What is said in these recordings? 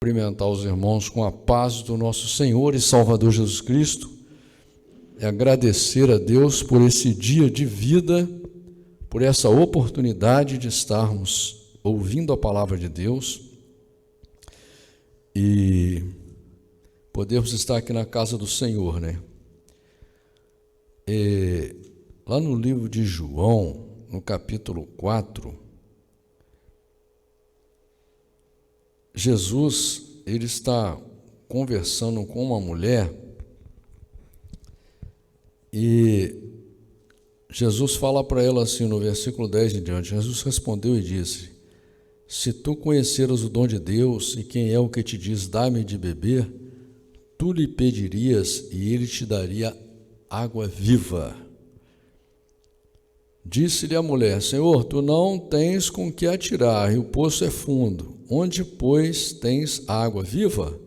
Cumprimentar os irmãos com a paz do nosso Senhor e Salvador Jesus Cristo, e agradecer a Deus por esse dia de vida, por essa oportunidade de estarmos ouvindo a palavra de Deus e podermos estar aqui na casa do Senhor, né? Lá no livro de João, no capítulo 4, Jesus, ele está conversando com uma mulher e Jesus fala para ela assim no versículo 10 em diante. Jesus respondeu e disse: se tu conheceras o dom de Deus e quem é o que te diz, dá-me de beber, tu lhe pedirias e ele te daria água viva. Disse-lhe a mulher: Senhor, tu não tens com que atirar, e o poço é fundo. Onde, pois, tens água viva?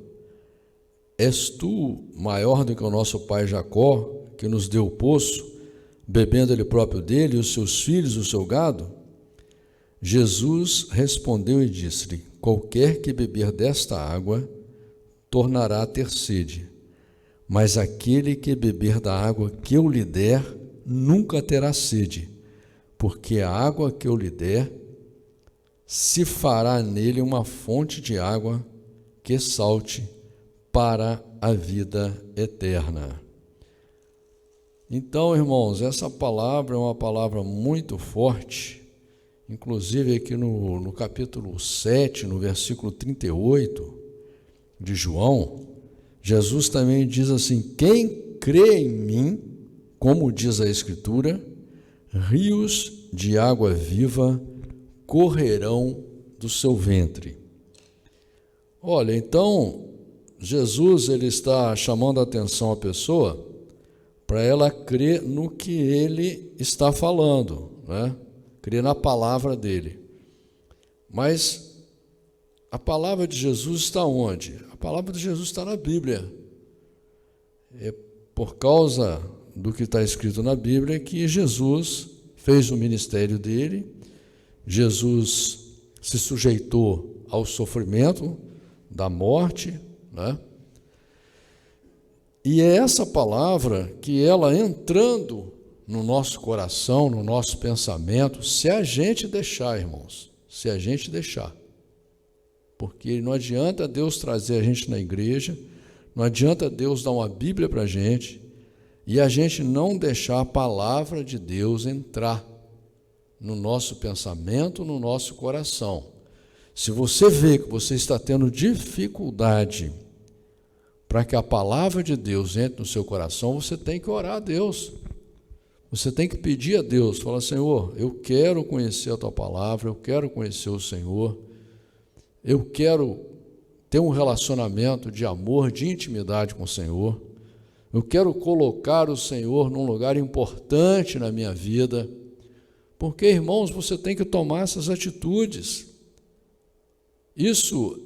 És tu maior do que o nosso pai Jacó, que nos deu o poço, bebendo ele próprio dele, e os seus filhos, o seu gado? Jesus respondeu e disse-lhe: qualquer que beber desta água, tornará a ter sede. Mas aquele que beber da água que eu lhe der, nunca terá sede, porque a água que eu lhe der, se fará nele uma fonte de água que salte para a vida eterna. Então, irmãos, essa palavra é uma palavra muito forte, inclusive aqui no capítulo 7, no versículo 38 de João, Jesus também diz assim: quem crê em mim, como diz a Escritura, rios de água viva correrão do seu ventre. Olha, então, Jesus ele está chamando a atenção à pessoa para ela crer no que ele está falando, né? Crer na palavra dele. Mas a palavra de Jesus está onde? A palavra de Jesus está na Bíblia. É por causa do que está escrito na Bíblia que Jesus fez o ministério dele. Jesus se sujeitou ao sofrimento da morte, né? E é essa palavra que ela entrando no nosso coração, no nosso pensamento, se a gente deixar, irmãos, se a gente deixar. Porque não adianta Deus trazer a gente na igreja, não adianta Deus dar uma Bíblia para a gente e a gente não deixar a palavra de Deus entrar no nosso pensamento, no nosso coração. Se você vê que você está tendo dificuldade para que a palavra de Deus entre no seu coração, você tem que orar a Deus. Você tem que pedir a Deus, falar: Senhor, eu quero conhecer a tua palavra, eu quero conhecer o Senhor, eu quero ter um relacionamento de amor, de intimidade com o Senhor, eu quero colocar o Senhor num lugar importante na minha vida. Porque, irmãos, você tem que tomar essas atitudes. Isso,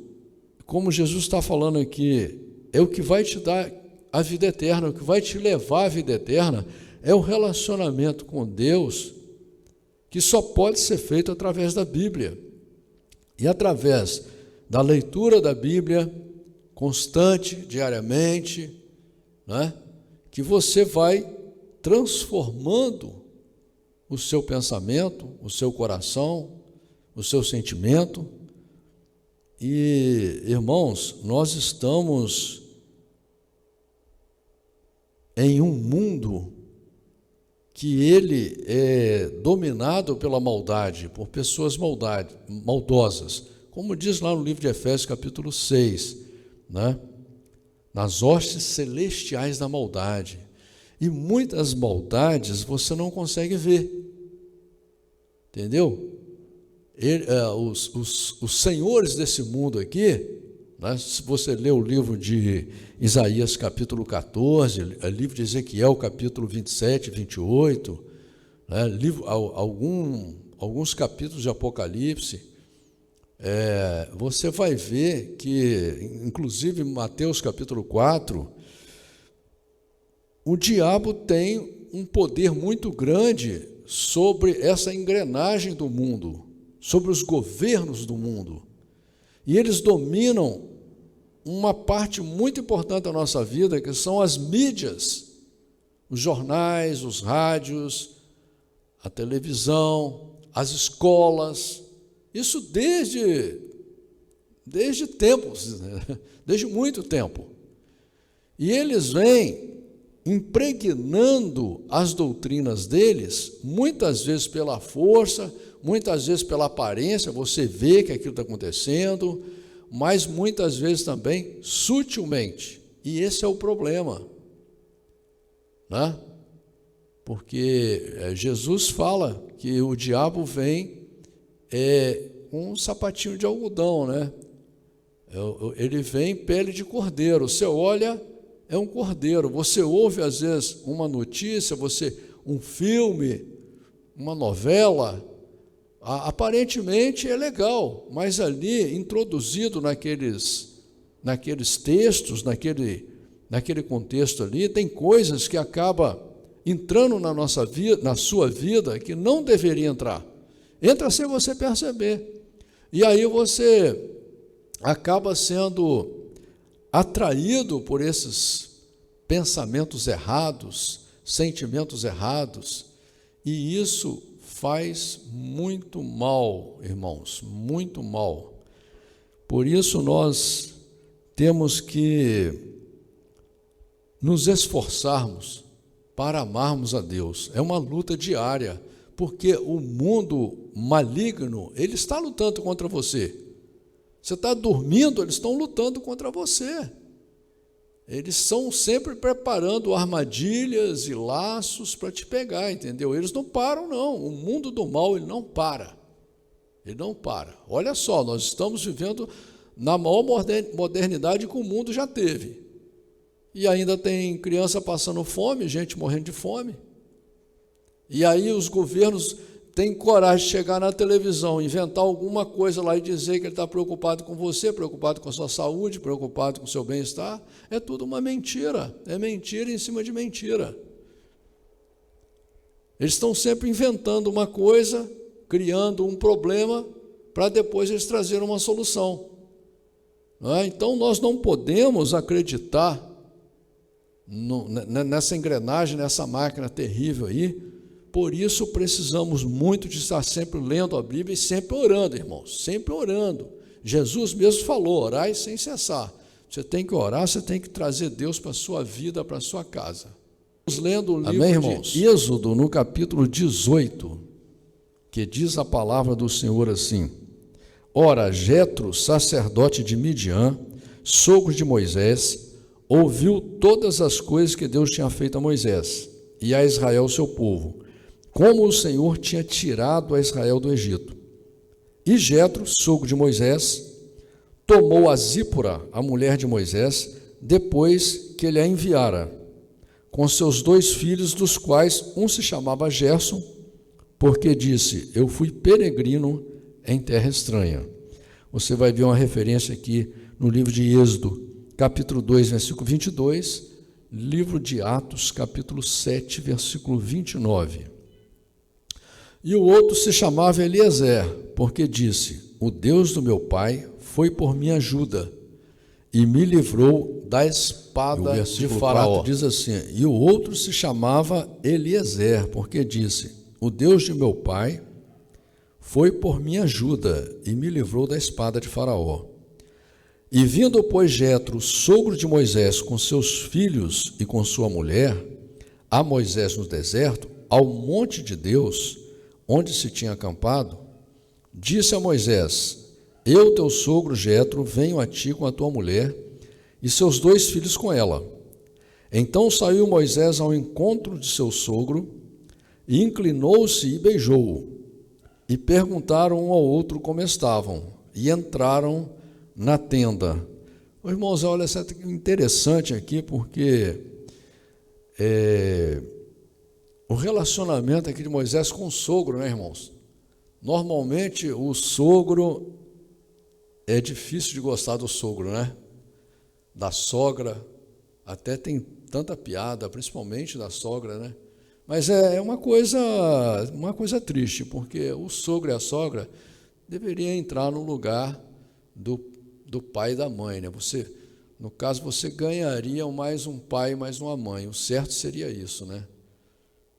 como Jesus está falando aqui, é o que vai te dar a vida eterna, o que vai te levar à vida eterna é o relacionamento com Deus, que só pode ser feito através da Bíblia. E através da leitura da Bíblia, constante, diariamente, né, que você vai transformando o seu pensamento, o seu coração, o seu sentimento. E, irmãos, nós estamos em um mundo que ele é dominado pela maldade, por pessoas maldosas, como diz lá no livro de Efésios, capítulo 6, né? Nas hostes celestiais da maldade. E muitas maldades você não consegue ver, entendeu? Os senhores desse mundo aqui, né, se você ler o livro de Isaías capítulo 14, o livro de Ezequiel capítulo 27, 28, né, alguns capítulos de Apocalipse, você vai ver que, inclusive em Mateus capítulo 4, o diabo tem um poder muito grande sobre essa engrenagem do mundo, sobre os governos do mundo. E eles dominam uma parte muito importante da nossa vida, que são as mídias, os jornais, os rádios, a televisão, as escolas, isso desde tempos, desde muito tempo. E eles vêm impregnando as doutrinas deles, muitas vezes pela força, muitas vezes pela aparência, você vê que aquilo está acontecendo, mas muitas vezes também sutilmente. E esse é o problema, né? Porque Jesus fala que o diabo vem com um sapatinho de algodão, né? Ele vem em pele de cordeiro. Você olha, é um cordeiro. Você ouve, às vezes, uma notícia, um filme, uma novela, aparentemente é legal, mas ali, introduzido naqueles textos, naquele contexto ali, tem coisas que acabam entrando na nossa vida, na sua vida, que não deveria entrar. Entra sem você perceber. E aí você acaba sendo atraído por esses pensamentos errados, sentimentos errados, e isso faz muito mal, irmãos, muito mal. Por isso nós temos que nos esforçarmos para amarmos a Deus. É uma luta diária, porque o mundo maligno, ele está lutando contra você. Você está dormindo, eles estão lutando contra você. Eles estão sempre preparando armadilhas e laços para te pegar, entendeu? Eles não param, não. O mundo do mal, ele não para. Ele não para. Olha só, nós estamos vivendo na maior modernidade que o mundo já teve. E ainda tem criança passando fome, gente morrendo de fome. E aí os governos têm coragem de chegar na televisão, inventar alguma coisa lá e dizer que ele está preocupado com você, preocupado com a sua saúde, preocupado com o seu bem-estar. É tudo uma mentira. É mentira em cima de mentira. Eles estão sempre inventando uma coisa, criando um problema, para depois eles trazerem uma solução. Então nós não podemos acreditar nessa engrenagem, nessa máquina terrível aí. Por isso precisamos muito de estar sempre lendo a Bíblia e sempre orando, irmãos, sempre orando. Jesus mesmo falou, orai sem cessar. Você tem que orar, você tem que trazer Deus para a sua vida, para a sua casa. Estamos lendo o livro de Êxodo, no capítulo 18, que diz a palavra do Senhor assim: Ora, Jetro, sacerdote de Midian, sogro de Moisés, ouviu todas as coisas que Deus tinha feito a Moisés e a Israel, seu povo, como o Senhor tinha tirado a Israel do Egito. E Jetro, sogro de Moisés, tomou a Zípora, a mulher de Moisés, depois que ele a enviara, com seus 2 filhos, dos quais um se chamava Gerson, porque disse, eu fui peregrino em terra estranha. Você vai ver uma referência aqui no livro de Êxodo, capítulo 2, versículo 22, livro de Atos, capítulo 7, versículo 29. E o outro se chamava Eliezer, porque disse, o Deus do meu pai foi por minha ajuda e me livrou da espada de Faraó. Diz assim, e o outro se chamava Eliezer, porque disse, o Deus de meu pai foi por minha ajuda e me livrou da espada de Faraó. E vindo, pois, Jetro, sogro de Moisés, com seus filhos e com sua mulher, a Moisés no deserto, ao monte de Deus, onde se tinha acampado, disse a Moisés, eu, teu sogro Jetro, venho a ti com a tua mulher e seus 2 filhos com ela. Então saiu Moisés ao encontro de seu sogro, e inclinou-se e beijou-o. E perguntaram um ao outro como estavam, e entraram na tenda. Irmãos, olha, isso é interessante aqui, porque o relacionamento aqui de Moisés com o sogro, né, irmãos? Normalmente o sogro, é difícil de gostar do sogro, né? Da sogra, até tem tanta piada, principalmente da sogra, né? Mas é uma coisa triste, porque o sogro e a sogra deveriam entrar no lugar do pai e da mãe, né? No caso, você ganharia mais um pai e mais uma mãe. O certo seria isso, né?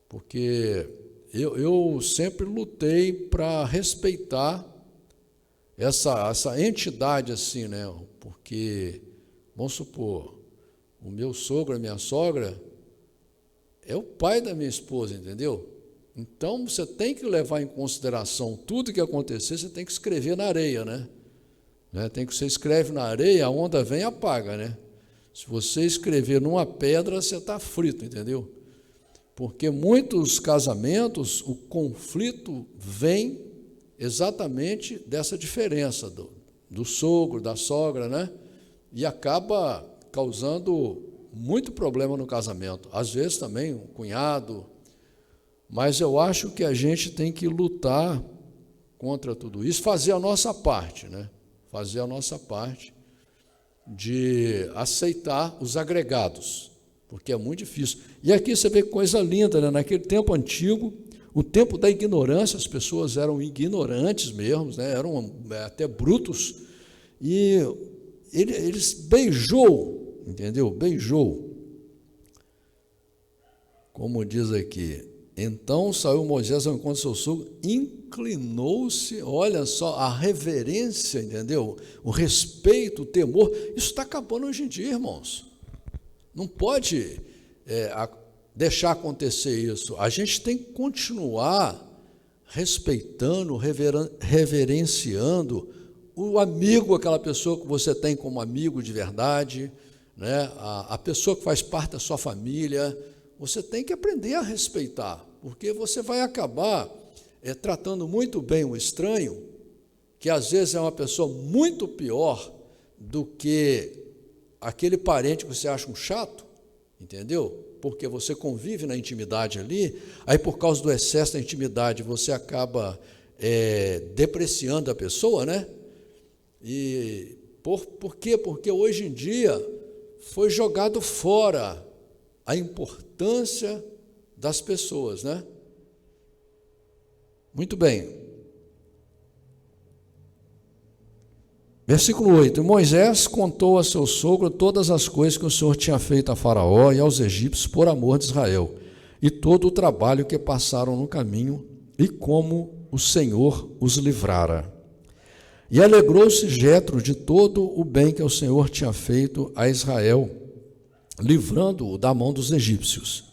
Porque eu sempre lutei para respeitar essa entidade assim, né? Porque, vamos supor, o meu sogro, a minha sogra, é o pai da minha esposa, entendeu? Então, você tem que levar em consideração tudo que acontecer, você tem que escrever na areia, né? Você escreve na areia, a onda vem e apaga, né? Se você escrever numa pedra, você está frito, entendeu? Porque muitos casamentos, o conflito vem exatamente dessa diferença do sogro, da sogra, né? E acaba causando muito problema no casamento. Às vezes também um cunhado. Mas eu acho que a gente tem que lutar contra tudo isso, fazer a nossa parte, né? Fazer a nossa parte de aceitar os agregados, porque é muito difícil. E aqui você vê coisa linda, né? Naquele tempo antigo, o tempo da ignorância, as pessoas eram ignorantes mesmo, né? Eram até brutos, e eles beijou, entendeu? Beijou. Como diz aqui, então saiu Moisés ao encontro do seu sogro, inclinou-se, olha só, a reverência, entendeu? O respeito, o temor, isso está acabando hoje em dia, irmãos. Não pode deixar acontecer isso. A gente tem que continuar respeitando, reverenciando o amigo, aquela pessoa que você tem como amigo de verdade, né? A pessoa que faz parte da sua família. Você tem que aprender a respeitar, porque você vai acabar tratando muito bem o estranho, que às vezes é uma pessoa muito pior do que aquele parente que você acha um chato, entendeu? Porque você convive na intimidade ali, aí por causa do excesso da intimidade você acaba depreciando a pessoa, né? E por quê? Porque hoje em dia foi jogado fora a importância das pessoas, né? Muito bem. Versículo 8. Moisés contou a seu sogro todas as coisas que o Senhor tinha feito a Faraó e aos egípcios por amor de Israel, e todo o trabalho que passaram no caminho, e como o Senhor os livrara. E alegrou-se Jetro de todo o bem que o Senhor tinha feito a Israel, livrando-o da mão dos egípcios.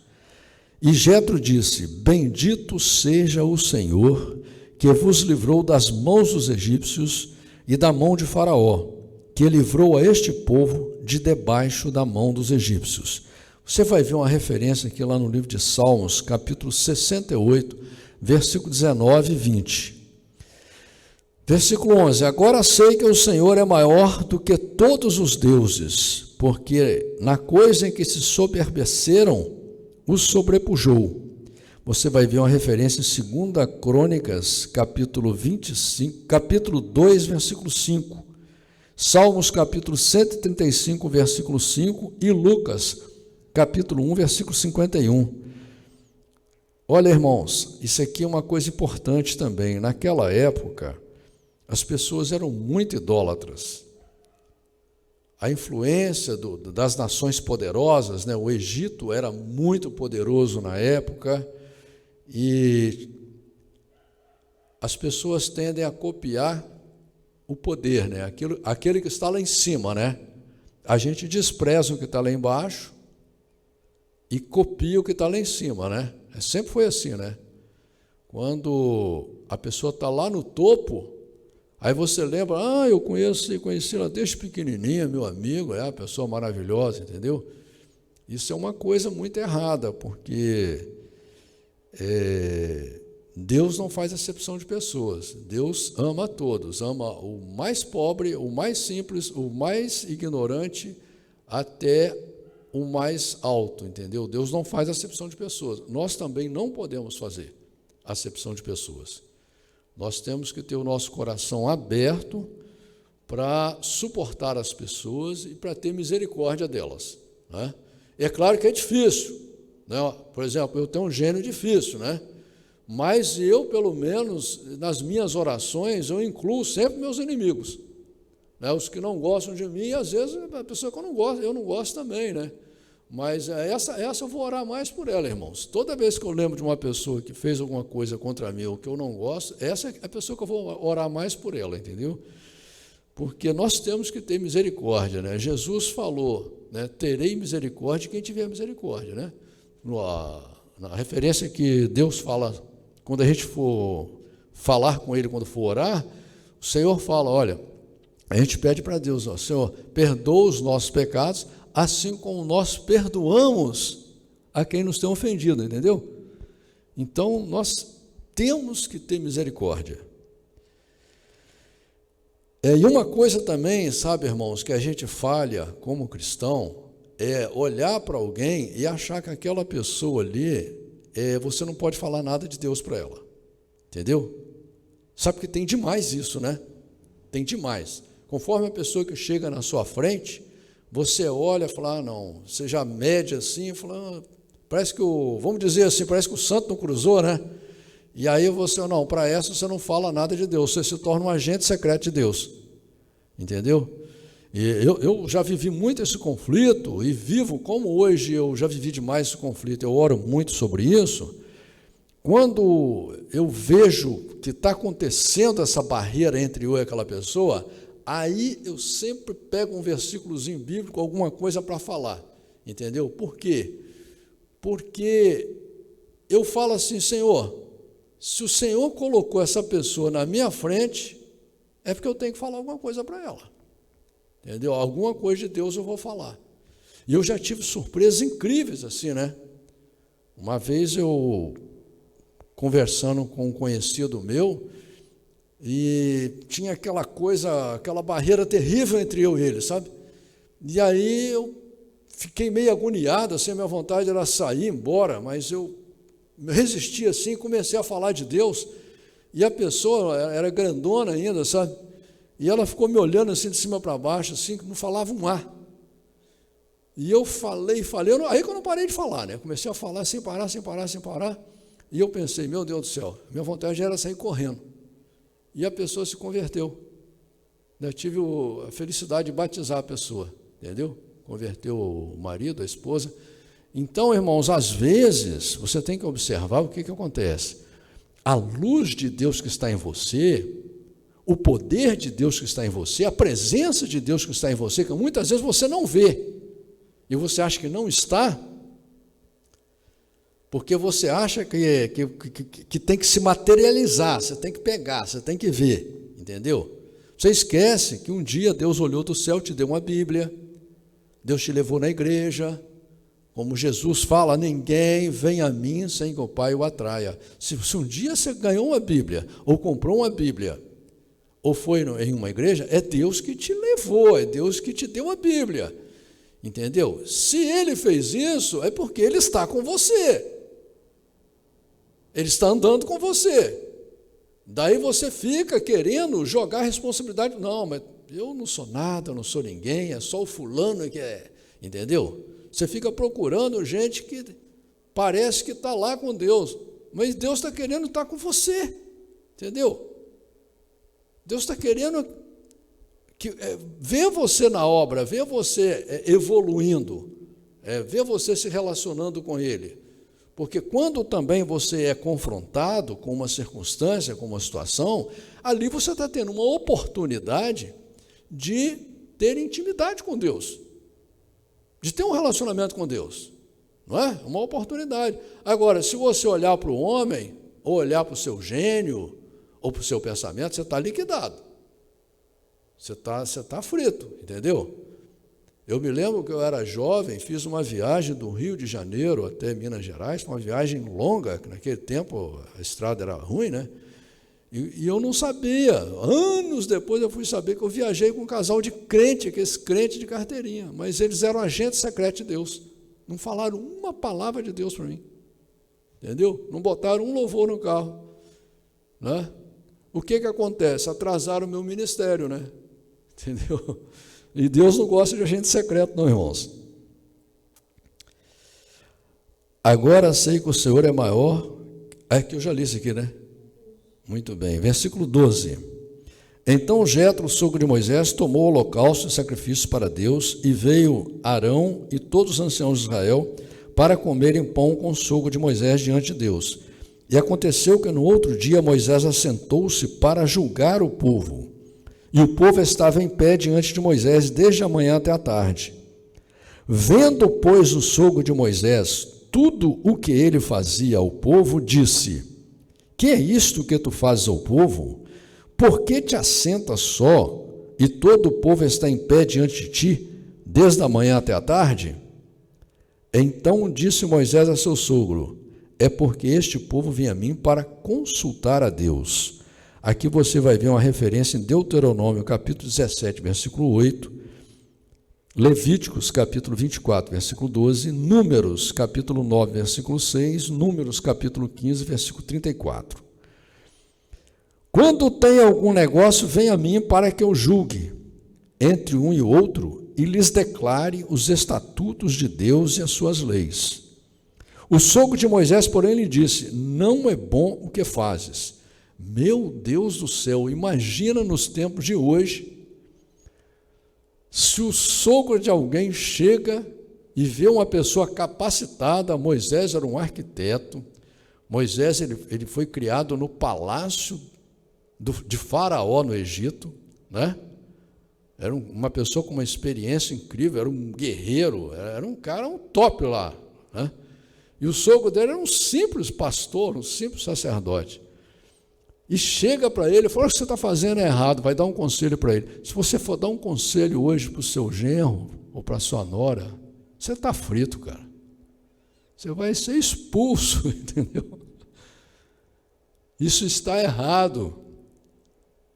E Jetro disse: bendito seja o Senhor, que vos livrou das mãos dos egípcios e da mão de Faraó, que livrou a este povo de debaixo da mão dos egípcios. Você vai ver uma referência aqui lá no livro de Salmos, capítulo 68, versículo 19 e 20. Versículo 11. Agora sei que o Senhor é maior do que todos os deuses, porque na coisa em que se soberbeceram, os sobrepujou. Você vai ver uma referência em 2 Crônicas, capítulo 25, capítulo 2, versículo 5. Salmos, capítulo 135, versículo 5, e Lucas, capítulo 1, versículo 51. Olha, irmãos, isso aqui é uma coisa importante também. Naquela época, as pessoas eram muito idólatras. A influência das nações poderosas, né? O Egito era muito poderoso na época, e as pessoas tendem a copiar o poder, né? Aquele que está lá em cima, né? A gente despreza o que está lá embaixo e copia o que está lá em cima, né? Sempre foi assim, né? Quando a pessoa está lá no topo, aí você lembra, eu conheci ela desde pequenininha, meu amigo, é uma pessoa maravilhosa, entendeu? Isso é uma coisa muito errada, porque Deus não faz acepção de pessoas. Deus ama a todos, ama o mais pobre, o mais simples, o mais ignorante, até o mais alto, entendeu? Deus não faz acepção de pessoas. Nós também não podemos fazer acepção de pessoas. Nós temos que ter o nosso coração aberto para suportar as pessoas e para ter misericórdia delas, né? É claro que é difícil, né? Por exemplo, eu tenho um gênio difícil, né? Mas eu, pelo menos, nas minhas orações, eu incluo sempre meus inimigos, né? Os que não gostam de mim, às vezes a pessoa que eu não gosto também, né? Mas essa eu vou orar mais por ela, irmãos. Toda vez que eu lembro de uma pessoa que fez alguma coisa contra mim ou que eu não gosto, essa é a pessoa que eu vou orar mais por ela, entendeu? Porque nós temos que ter misericórdia, né? Jesus falou, né? Terei misericórdia de quem tiver misericórdia, né? Na referência que Deus fala, quando a gente for falar com Ele, quando for orar, o Senhor fala, olha, a gente pede para Deus, ó, Senhor, perdoa os nossos pecados, assim como nós perdoamos a quem nos tem ofendido, entendeu? Então, nós temos que ter misericórdia. E uma coisa também, sabe, irmãos, que a gente falha como cristão, é olhar para alguém e achar que aquela pessoa ali, você não pode falar nada de Deus para ela, entendeu? Sabe que tem demais isso, né? Tem demais. Conforme a pessoa que chega na sua frente, você olha e fala, não, você já mede assim, fala, parece que vamos dizer assim, parece que o santo não cruzou, né? E aí você, não, para essa você não fala nada de Deus, você se torna um agente secreto de Deus, entendeu? E eu já vivi muito esse conflito, e vivo como hoje eu já vivi demais esse conflito, eu oro muito sobre isso. Quando eu vejo que está acontecendo essa barreira entre eu e aquela pessoa, aí eu sempre pego um versículozinho bíblico, alguma coisa para falar, entendeu? Por quê? Porque eu falo assim, Senhor, se o Senhor colocou essa pessoa na minha frente, é porque eu tenho que falar alguma coisa para ela, entendeu? Alguma coisa de Deus eu vou falar. E eu já tive surpresas incríveis assim, né? Uma vez eu, conversando com um conhecido meu, e tinha aquela coisa, aquela barreira terrível entre eu e ele, sabe? E aí eu fiquei meio agoniado, assim, a minha vontade era sair, embora, mas eu resisti assim, comecei a falar de Deus, e a pessoa era grandona ainda, sabe? E ela ficou me olhando assim de cima para baixo, assim, que não falava um A. E eu falei, aí que eu não parei de falar, né? Comecei a falar sem parar, e eu pensei, meu Deus do céu, minha vontade era sair correndo. E a pessoa se converteu. Eu tive a felicidade de batizar a pessoa, entendeu? Converteu o marido, a esposa. Então, irmãos, às vezes, você tem que observar o que acontece. A luz de Deus que está em você, o poder de Deus que está em você, a presença de Deus que está em você, que muitas vezes você não vê, e você acha que não está, porque você acha que tem que se materializar, você tem que pegar, você tem que ver, entendeu? Você esquece que um dia Deus olhou do céu, te deu uma Bíblia, Deus te levou na igreja, como Jesus fala, ninguém vem a mim sem que o Pai o atraia. Se um dia você ganhou uma Bíblia, ou comprou uma Bíblia, ou foi em uma igreja, é Deus que te levou, é Deus que te deu a Bíblia, entendeu? Se Ele fez isso, é porque Ele está com você. Ele está andando com você. Daí você fica querendo jogar a responsabilidade. Não, mas eu não sou nada, eu não sou ninguém, é só o fulano que é. Entendeu? Você fica procurando gente que parece que está lá com Deus, mas Deus está querendo estar com você. Entendeu? Deus está querendo ver você na obra, ver você evoluindo, ver você se relacionando com Ele. Porque quando também você é confrontado com uma circunstância, com uma situação, ali você está tendo uma oportunidade de ter intimidade com Deus, de ter um relacionamento com Deus, não é? Uma oportunidade. Agora, se você olhar para o homem, ou olhar para o seu gênio, ou para o seu pensamento, você está liquidado, você está frito, entendeu? Eu me lembro que eu era jovem, fiz uma viagem do Rio de Janeiro até Minas Gerais, uma viagem longa, que naquele tempo a estrada era ruim, né? E eu não sabia, anos depois eu fui saber que eu viajei com um casal de crente, aqueles crentes de carteirinha, mas eles eram agentes secretos de Deus, não falaram uma palavra de Deus para mim, entendeu? Não botaram um louvor no carro, né? O que acontece? Atrasaram o meu ministério, né? Entendeu? E Deus não gosta de agente secreto, não, irmãos. Agora sei que o Senhor é maior. É que eu já li isso aqui, né? Muito bem. Versículo 12. Então Jetro, o sogro de Moisés, tomou o holocausto e sacrifícios para Deus, e veio Arão e todos os anciãos de Israel para comerem pão com o sogro de Moisés diante de Deus. E aconteceu que no outro dia Moisés assentou-se para julgar o povo, e o povo estava em pé diante de Moisés desde a manhã até a tarde. Vendo, pois, o sogro de Moisés tudo o que ele fazia ao povo, disse: que é isto que tu fazes ao povo? Por que te assentas só, e todo o povo está em pé diante de ti, desde a manhã até a tarde? Então disse Moisés a seu sogro: é porque este povo vem a mim para consultar a Deus. Aqui você vai ver uma referência em Deuteronômio, capítulo 17, versículo 8, Levíticos, capítulo 24, versículo 12, Números, capítulo 9, versículo 6, Números, capítulo 15, versículo 34. Quando tem algum negócio, vem a mim para que eu julgue entre um e outro e lhes declare os estatutos de Deus e as suas leis. O sogro de Moisés, porém, lhe disse: não é bom o que fazes. Meu Deus do céu, imagina nos tempos de hoje, se o sogro de alguém chega e vê uma pessoa capacitada. Moisés era um arquiteto, Moisés ele foi criado no palácio de Faraó no Egito, né? Era uma pessoa com uma experiência incrível, era um guerreiro, era um cara, um top lá, né? E o sogro dele era um simples pastor, um simples sacerdote. E chega para ele e fala: o que você está fazendo é errado, vai dar um conselho para ele. Se você for dar um conselho hoje para o seu genro ou para a sua nora, você está frito, cara. Você vai ser expulso, entendeu? Isso está errado.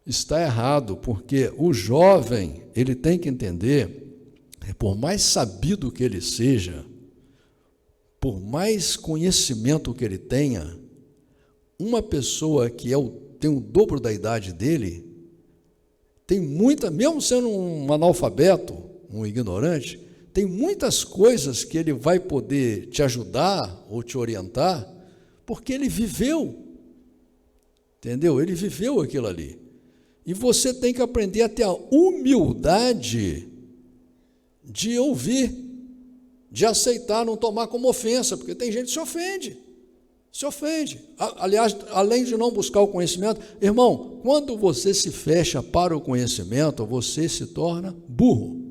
Está errado, porque o jovem, ele tem que entender, por mais sabido que ele seja, por mais conhecimento que ele tenha, uma pessoa que tem o dobro da idade dele, tem muita, mesmo sendo um analfabeto, um ignorante, tem muitas coisas que ele vai poder te ajudar ou te orientar, porque ele viveu, entendeu? Ele viveu aquilo ali. E você tem que aprender a ter a humildade de ouvir, de aceitar, não tomar como ofensa, porque tem gente que se ofende. Se ofende. Aliás, além de não buscar o conhecimento, irmão, quando você se fecha para o conhecimento, você se torna burro.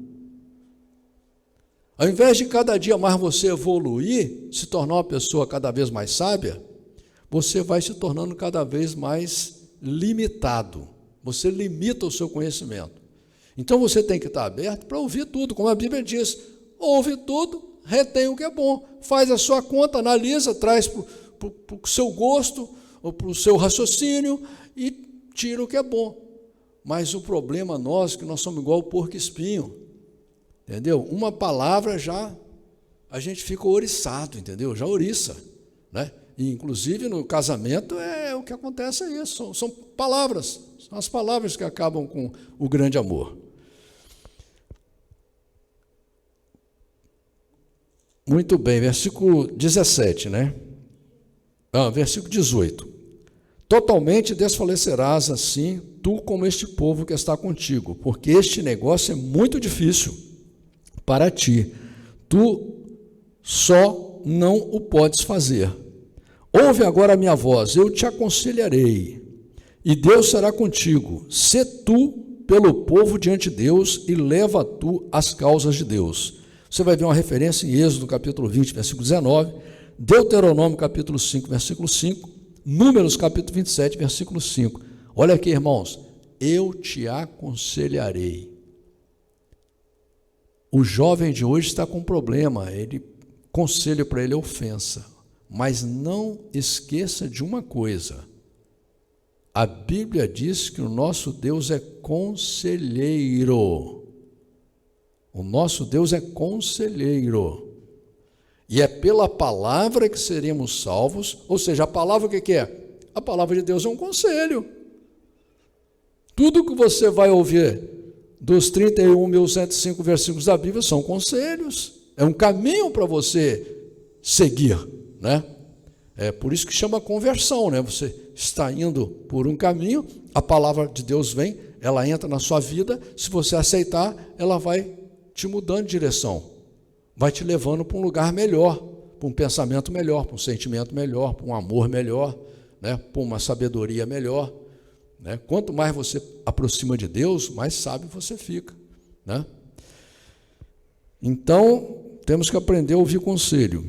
Ao invés de cada dia mais você evoluir, se tornar uma pessoa cada vez mais sábia, você vai se tornando cada vez mais limitado. Você limita o seu conhecimento. Então você tem que estar aberto para ouvir tudo, como a Bíblia diz: ouve tudo, retém o que é bom, faz a sua conta, analisa, traz para o seu gosto, ou para o seu raciocínio, e tira o que é bom. Mas o problema nosso é que nós somos igual o porco-espinho, entendeu? Uma palavra já, a gente fica ouriçado, entendeu? Já ouriça, né? E, inclusive, no casamento, o que acontece é isso, são palavras, são as palavras que acabam com o grande amor. Muito bem, versículo 17, né? Versículo 18. Totalmente desfalecerás assim, tu como este povo que está contigo, porque este negócio é muito difícil para ti, tu só não o podes fazer. Ouve agora a minha voz, eu te aconselharei, e Deus será contigo. Sê tu pelo povo diante de Deus, e leva tu as causas de Deus. Você vai ver uma referência em Êxodo, capítulo 20, versículo 19, Deuteronômio, capítulo 5, versículo 5, Números, capítulo 27, versículo 5. Olha aqui, irmãos, eu te aconselharei. O jovem de hoje está com um problema, conselho para ele é ofensa. Mas não esqueça de uma coisa: a Bíblia diz que o nosso Deus é conselheiro. O nosso Deus é conselheiro. E é pela palavra que seremos salvos. Ou seja, a palavra o que é? A palavra de Deus é um conselho. Tudo que você vai ouvir dos 31.105 versículos da Bíblia são conselhos. É um caminho para você seguir, né? É por isso que chama conversão, né? Você está indo por um caminho, a palavra de Deus vem, ela entra na sua vida, se você aceitar, ela vai te mudando de direção, vai te levando para um lugar melhor, para um pensamento melhor, para um sentimento melhor, para um amor melhor, né, para uma sabedoria melhor, né? Quanto mais você aproxima de Deus, mais sábio você fica, né? Então, temos que aprender a ouvir conselho.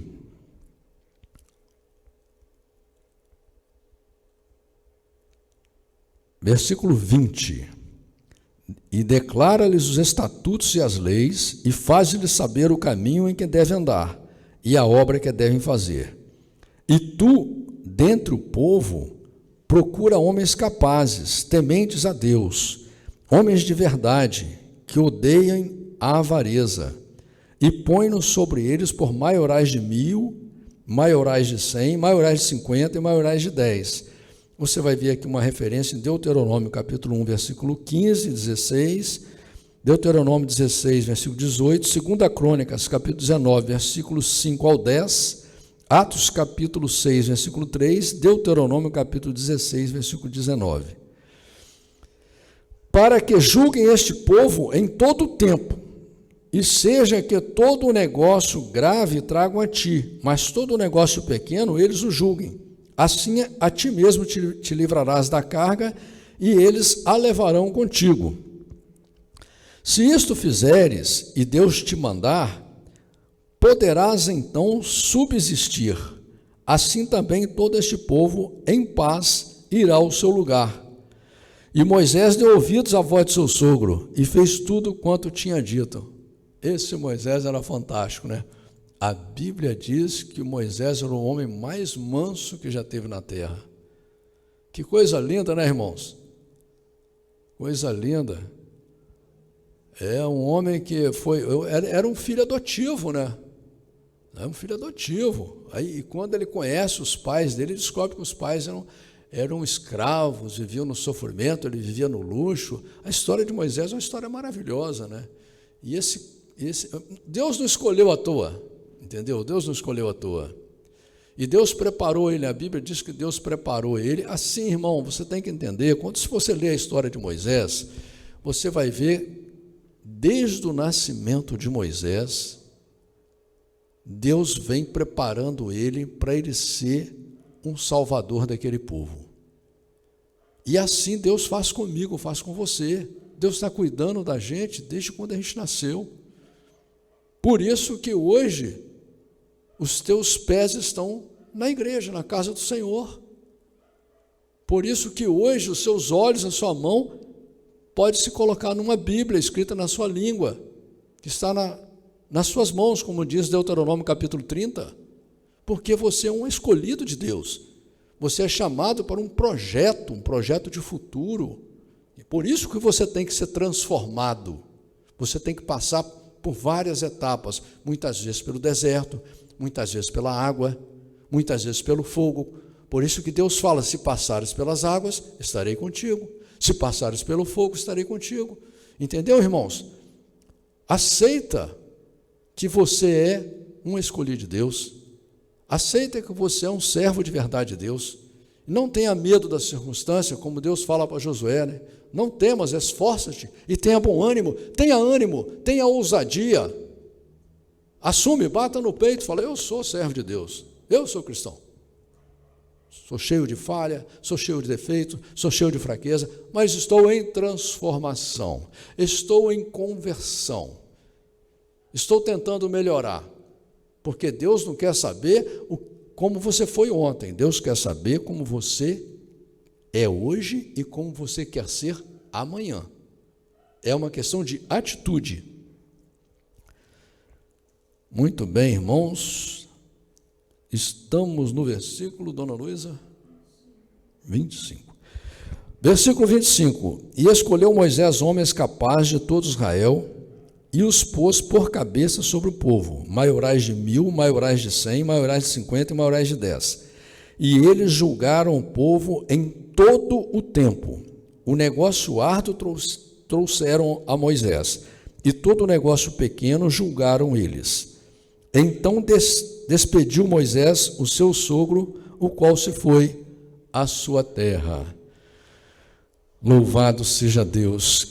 Versículo 20. E declara-lhes os estatutos e as leis, e faz-lhes saber o caminho em que devem andar, e a obra que devem fazer. E tu, dentre o povo, procura homens capazes, tementes a Deus, homens de verdade, que odeiem a avareza, e põe-nos sobre eles por maiorais de 1000, maiorais de 100, maiorais de 50 e maiorais de 10. Você vai ver aqui uma referência em Deuteronômio, capítulo 1, versículo 15 e 16, Deuteronômio 16, versículo 18, 2 Crônicas, capítulo 19, versículos 5 ao 10, Atos, capítulo 6, versículo 3, Deuteronômio, capítulo 16, versículo 19. Para que julguem este povo em todo o tempo, e seja que todo o negócio grave tragam a ti, mas todo o negócio pequeno eles o julguem. Assim a ti mesmo te livrarás da carga, e eles a levarão contigo. Se isto fizeres, e Deus te mandar, poderás então subsistir. Assim também todo este povo, em paz, irá ao seu lugar. E Moisés deu ouvidos à voz de seu sogro, e fez tudo quanto tinha dito. Esse Moisés era fantástico, né? A Bíblia diz que Moisés era o homem mais manso que já teve na terra. Que coisa linda, né, irmãos? Coisa linda. É um homem que era um filho adotivo, né? É um filho adotivo. Aí, e quando ele conhece os pais dele, ele descobre que os pais eram escravos, viviam no sofrimento, ele vivia no luxo. A história de Moisés é uma história maravilhosa, né? E Deus não escolheu à toa, entendeu? Deus não escolheu à toa. E Deus preparou ele, a Bíblia diz que Deus preparou ele. Assim, irmão, você tem que entender, se você ler a história de Moisés, você vai ver, desde o nascimento de Moisés, Deus vem preparando ele para ele ser um salvador daquele povo. E assim Deus faz comigo, faz com você. Deus está cuidando da gente desde quando a gente nasceu. Por isso que hoje os teus pés estão na igreja, na casa do Senhor. Por isso que hoje os seus olhos, a sua mão, pode se colocar numa Bíblia escrita na sua língua, que está nas suas mãos, como diz Deuteronômio capítulo 30, porque você é um escolhido de Deus. Você é chamado para um projeto de futuro. E por isso que você tem que ser transformado. Você tem que passar por várias etapas, muitas vezes pelo deserto, muitas vezes pela água, muitas vezes pelo fogo. Por isso que Deus fala, se passares pelas águas, estarei contigo. Se passares pelo fogo, estarei contigo. Entendeu, irmãos? Aceita que você é um escolhido de Deus. Aceita que você é um servo de verdade de Deus. Não tenha medo da circunstância, como Deus fala para Josué, né? Não temas, esforça-te e tenha bom ânimo, tenha ousadia. Assume, bata no peito e fala, eu sou servo de Deus, eu sou cristão. Sou cheio de falha, sou cheio de defeito, sou cheio de fraqueza, mas estou em transformação, estou em conversão, estou tentando melhorar, porque Deus não quer saber como você foi ontem, Deus quer saber como você é hoje e como você quer ser amanhã. É uma questão de atitude. Muito bem, irmãos. Estamos no versículo, dona Luísa? 25. Versículo 25. E escolheu Moisés homens capazes de todo Israel, e os pôs por cabeça sobre o povo, maiorais de 1000, maiorais de 100, maiorais de 50 e maiorais de 10. E eles julgaram o povo em todo o tempo. O negócio árduo trouxeram a Moisés, e todo o negócio pequeno julgaram eles. Então despediu Moisés o seu sogro, o qual se foi a sua terra. Louvado seja Deus.